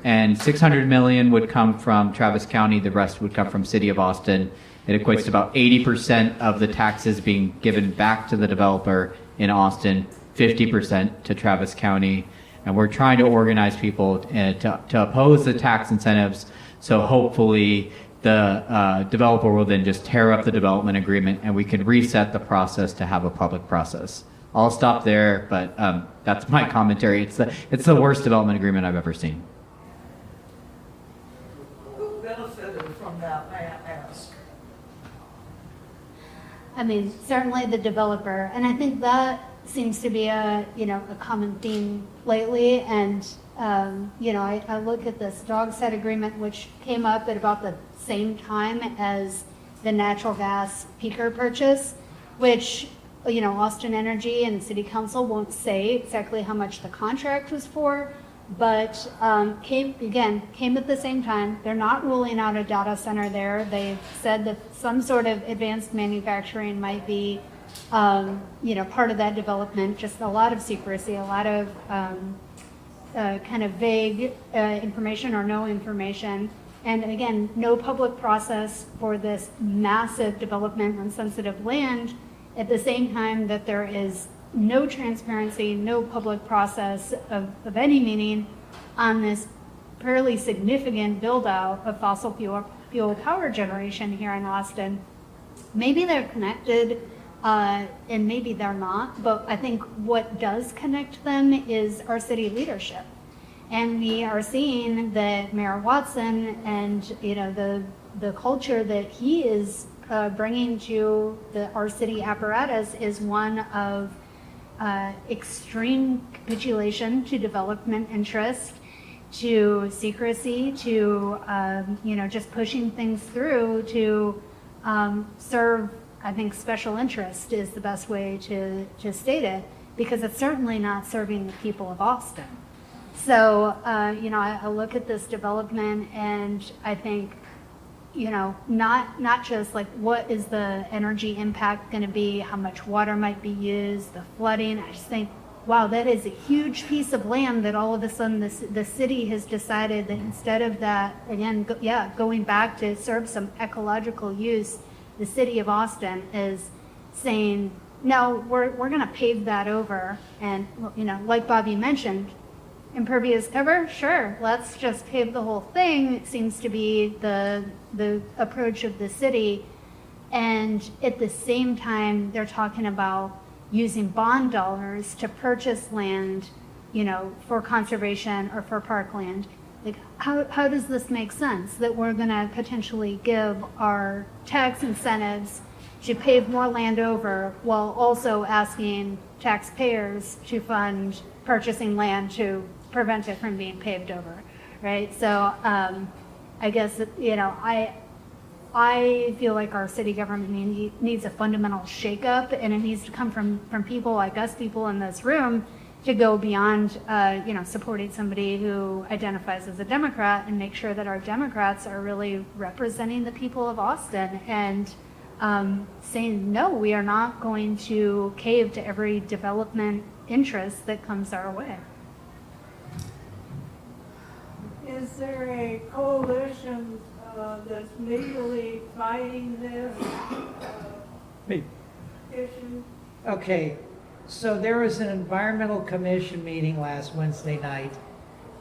And $600 million would come from Travis County, the rest would come from city of Austin. It equates to about 80% of the taxes being given back to the developer in Austin, 50% to Travis County. And we're trying to organize people to oppose the tax incentives. So hopefully the developer will then just tear up the development agreement and we can reset the process to have a public process. I'll stop there, but that's my commentary. It's the worst development agreement I've ever seen. Who benefited from that, may I ask? I mean, certainly the developer, and I think that seems to be a common theme lately. And I look at this dog set agreement, which came up at about the same time as the natural gas peaker purchase, which Austin Energy and City Council won't say exactly how much the contract was for, but came at the same time. They're not ruling out a data center there. They've said that some sort of advanced manufacturing might be part of that development. Just a lot of secrecy, a lot of kind of vague information or no information. And again, no public process for this massive development on sensitive land, at the same time that there is no transparency, no public process of any meaning on this fairly significant build out of fossil fuel power generation here in Austin. Maybe they're connected, and maybe they're not, but I think what does connect them is our city leadership. And we are seeing that Mayor Watson and the culture that he is bringing to our city apparatus is one of extreme capitulation to development interest, to secrecy, to just pushing things through to serve. I think special interest is the best way to state it, because it's certainly not serving the people of Austin. So, I look at this development and I think, not just like what is the energy impact going to be, how much water might be used, the flooding. I just think, wow, that is a huge piece of land that all of a sudden the city has decided that instead of that, again, going back to serve some ecological use, the city of Austin is saying, no, we're going to pave that over. And, like Bobby mentioned, impervious cover, sure, let's just pave the whole thing. It seems to be the approach of the city. And at the same time, they're talking about using bond dollars to purchase land, for conservation or for parkland. Like, how does this make sense that we're going to potentially give our tax incentives to pave more land over while also asking taxpayers to fund purchasing land to prevent it from being paved over, right? So I guess, I feel like our city government needs a fundamental shakeup, and it needs to come from people like us, people in this room, to go beyond, supporting somebody who identifies as a Democrat, and make sure that our Democrats are really representing the people of Austin and saying, no, we are not going to cave to every development interest that comes our way. Is there a coalition that's legally fighting this issue? Okay, so there was an environmental commission meeting last Wednesday night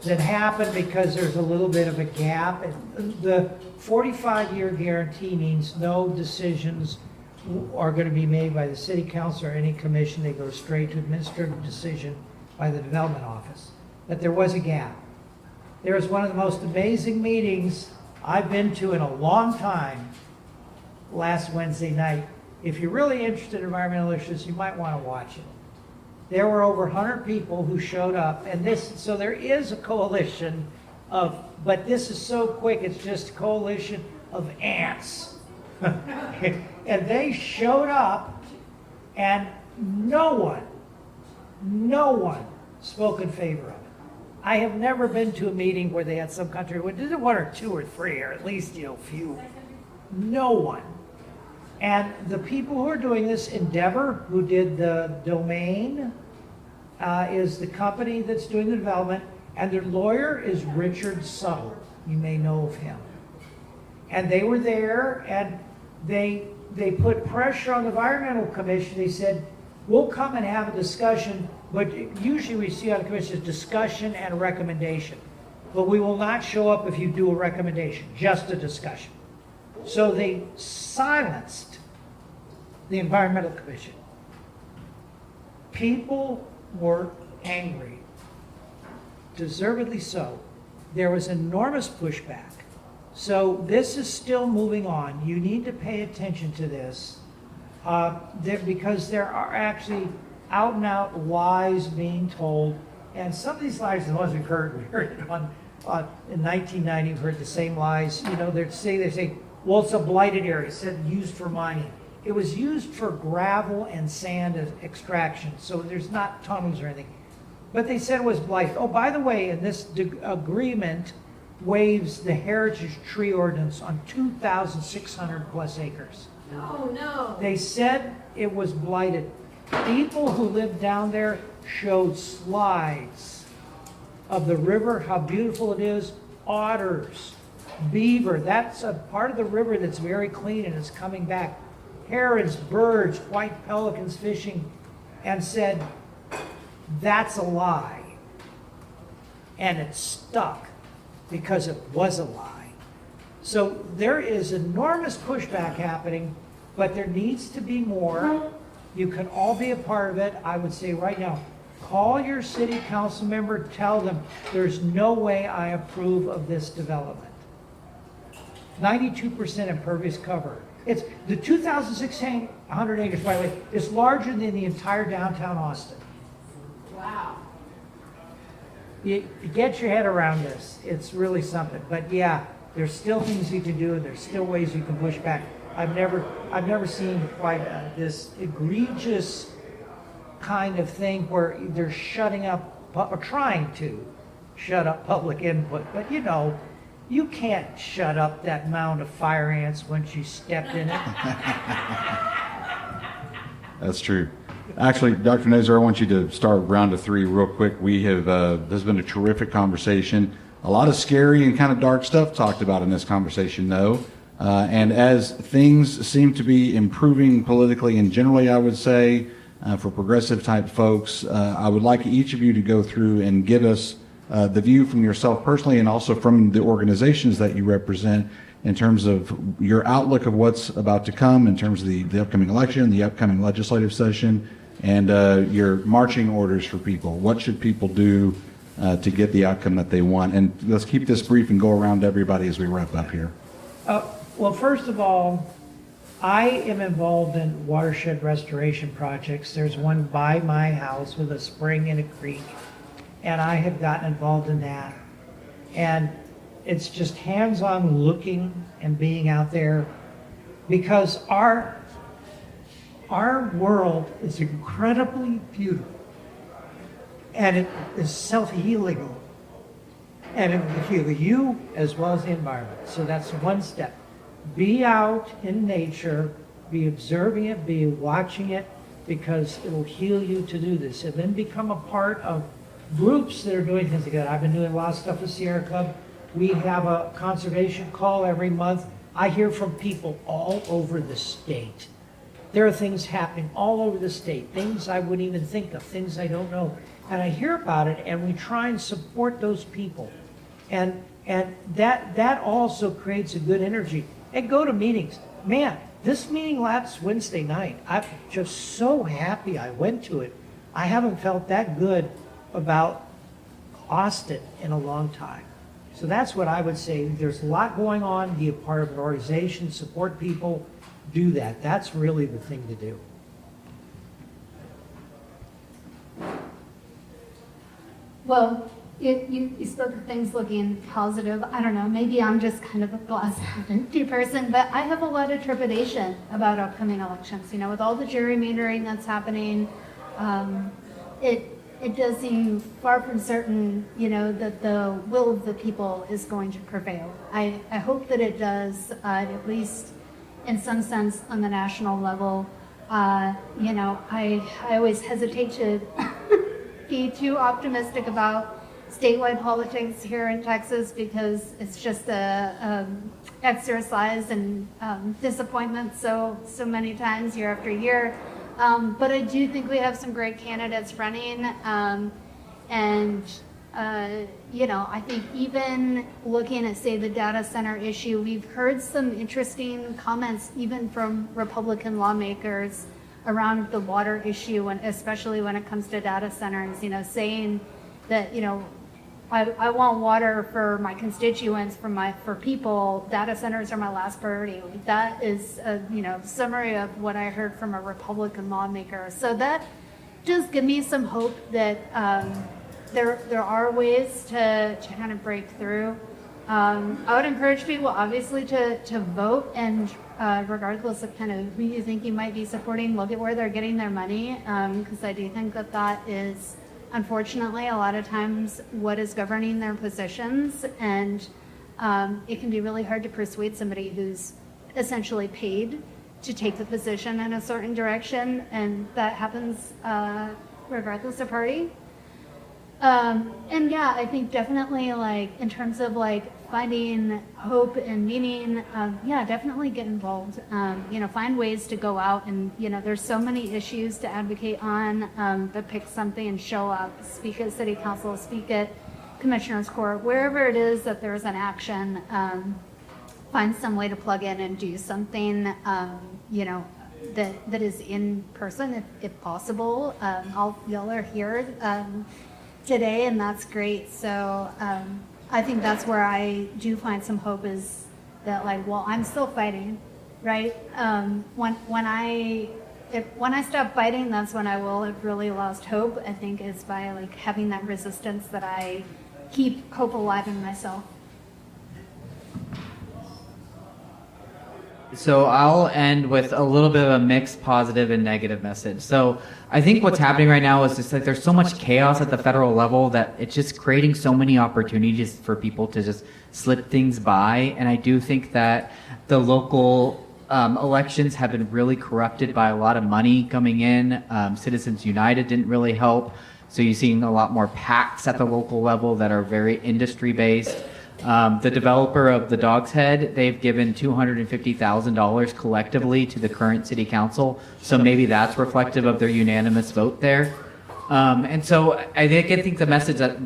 that happened because there's a little bit of a gap. The 45-year guarantee means no decisions are going to be made by the city council or any commission. They go straight to administrative decision by the development office. But there was a gap. There was one of the most amazing meetings I've been to in a long time last Wednesday night. If you're really interested in environmental issues, you might want to watch it. There were over 100 people who showed up, and so there is a coalition but this is so quick, it's just a coalition of ants. And they showed up, and no one spoke in favor of it. I have never been to a meeting where they had some country, well, did one or two or three, or at least, few. No one. And the people who are doing this, Endeavor, who did the domain, is the company that's doing the development, and their lawyer is Richard Suttle. You may know of him. And they were there, and they put pressure on the Environmental Commission. They said, we'll come and have a discussion, but usually we see on the commission is discussion and a recommendation. But we will not show up if you do a recommendation, just a discussion. So they silenced the Environmental Commission. People were angry, deservedly so. There was enormous pushback. So this is still moving on. You need to pay attention to this because there are actually out and out lies being told. And some of these lies, the ones we heard it in 1990, we heard the same lies. They say, well, it's a blighted area. It said used for mining. It was used for gravel and sand extraction, so there's not tunnels or anything. But they said it was blighted. Oh, by the way, and this agreement waives the heritage tree ordinance on 2,600 plus acres. Oh, no. They said it was blighted. People who lived down there showed slides of the river, how beautiful it is, otters, beaver. That's a part of the river that's very clean and is coming back. Herons, birds, white pelicans fishing, and said, that's a lie. And it stuck because it was a lie. So there is enormous pushback happening, but there needs to be more. You can all be a part of it. I would say right now, call your city council member, tell them there's no way I approve of this development. 92% impervious cover. It's the 2,600 acres, by the way, is larger than the entire downtown Austin. Wow. You get your head around this. It's really something. But yeah, there's still things you can do, and there's still ways you can push back. I've never seen quite this egregious kind of thing where they're shutting up or trying to shut up public input. But you can't shut up that mound of fire ants once you stepped in it. That's true. Actually, Dr. Nazor, I want you to start round of 3 real quick. We have, this has been a terrific conversation. A lot of scary and kind of dark stuff talked about in this conversation, though. And as things seem to be improving politically and generally, I would say, for progressive type folks, I would like each of you to go through and give us the view from yourself personally and also from the organizations that you represent in terms of your outlook of what's about to come in terms of the upcoming election, the upcoming legislative session, and your marching orders for people. What should people do to get the outcome that they want? And let's keep this brief and go around to everybody as we wrap up here. Well, first of all, I am involved in watershed restoration projects. There's one by my house with a spring and a creek, and I have gotten involved in that. And it's just hands-on looking and being out there because our world is incredibly beautiful and it is self-healing, and it will heal you as well as the environment. So that's one step. Be out in nature, be observing it, be watching it, because it will heal you to do this. And then become a part of groups that are doing things together. I've been doing a lot of stuff with Sierra Club. We have a conservation call every month. I hear from people all over the state. There are things happening all over the state, things I wouldn't even think of, things I don't know. And I hear about it, and we try and support those people. And that also creates a good energy. And go to meetings. Man, this meeting last Wednesday night, I'm just so happy I went to it. I haven't felt that good about Austin in a long time. So that's what I would say. There's a lot going on. Be a part of an organization, support people, do that. That's really the thing to do. Well, you spoke of things looking positive. I don't know, maybe I'm just kind of a glass half empty person, but I have a lot of trepidation about upcoming elections. With all the gerrymandering that's happening, it does seem far from certain, that the will of the people is going to prevail. I hope that it does, at least in some sense on the national level. I always hesitate to be too optimistic about statewide politics here in Texas because it's just a exercise in disappointment so many times year after year. But I do think we have some great candidates running, I think even looking at, say, the data center issue, we've heard some interesting comments even from Republican lawmakers around the water issue, and especially when it comes to data centers, saying that, I want water for my constituents, for people. Data centers are my last priority. That is a summary of what I heard from a Republican lawmaker. So that does give me some hope that there are ways to kind of break through. I would encourage people, obviously, to vote, and regardless of kind of who you think you might be supporting, look at where they're getting their money, because I do think that is, unfortunately, a lot of times what is governing their positions, and it can be really hard to persuade somebody who's essentially paid to take the position in a certain direction, and that happens regardless of party. I think definitely, in terms of finding hope and meaning, definitely get involved. Find ways to go out and, there's so many issues to advocate on, but pick something and show up, speak at city council, speak at commissioner's court, wherever it is that there's an action, find some way to plug in and do something, that is in person if possible. Y'all are here today, and that's great. So I think that's where I do find some hope, is that I'm still fighting, right? When I stop fighting, that's when I will have really lost hope. I think is by having that resistance that I keep hope alive in myself. So I'll end with a little bit of a mixed positive and negative message. So I think what's happening right now is just there's so much chaos at the federal level that it's just creating so many opportunities for people to just slip things by. And I do think that the local elections have been really corrupted by a lot of money coming in. Citizens United didn't really help. So you're seeing a lot more PACs at the local level that are very industry based. The developer of the Dog's Head, they've given $250,000 collectively to the current city council. So maybe that's reflective of their unanimous vote there. And so I think the message that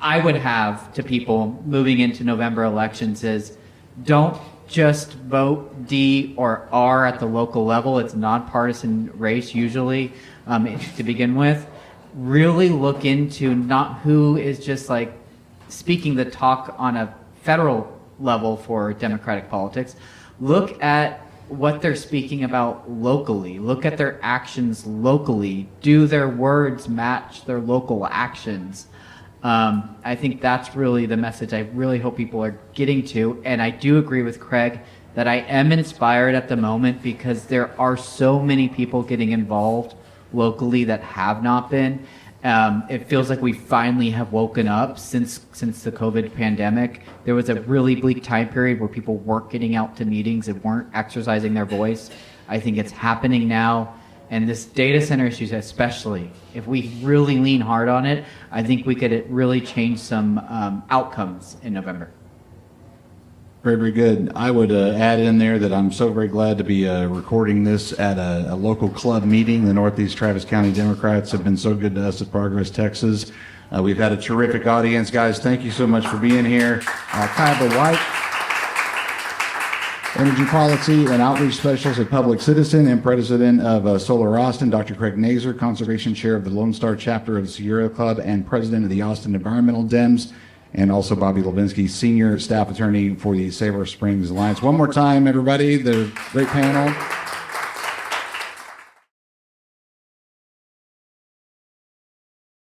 I would have to people moving into November elections is don't just vote D or R at the local level. It's a nonpartisan race usually to begin with. Really look into not who is just speaking the talk on a federal level for Democratic politics. Look at what they're speaking about locally. Look at their actions locally. Do their words match their local actions? I think that's really the message I really hope people are getting to. And I do agree with Craig that I am inspired at the moment because there are so many people getting involved locally that have not been. It feels like we finally have woken up since the COVID pandemic. There was a really bleak time period where people weren't getting out to meetings and weren't exercising their voice. I think it's happening now. And this data center issue especially, if we really lean hard on it, I think we could really change some outcomes in November. Very, very good. I would add in there that I'm so very glad to be recording this at a local club meeting. The Northeast Travis County Democrats have been so good to us at Progress, Texas. We've had a terrific audience, guys. Thank you so much for being here. Kaiba White, Energy Policy and Outreach Specialist at Public Citizen and President of Solar Austin, Dr. Craig Nazor, Conservation Chair of the Lone Star Chapter of the Sierra Club and President of the Austin Environmental Dems, and also Bobby Levinsky, Senior Staff Attorney for the Save Our Springs Alliance. One more time, everybody, the great panel.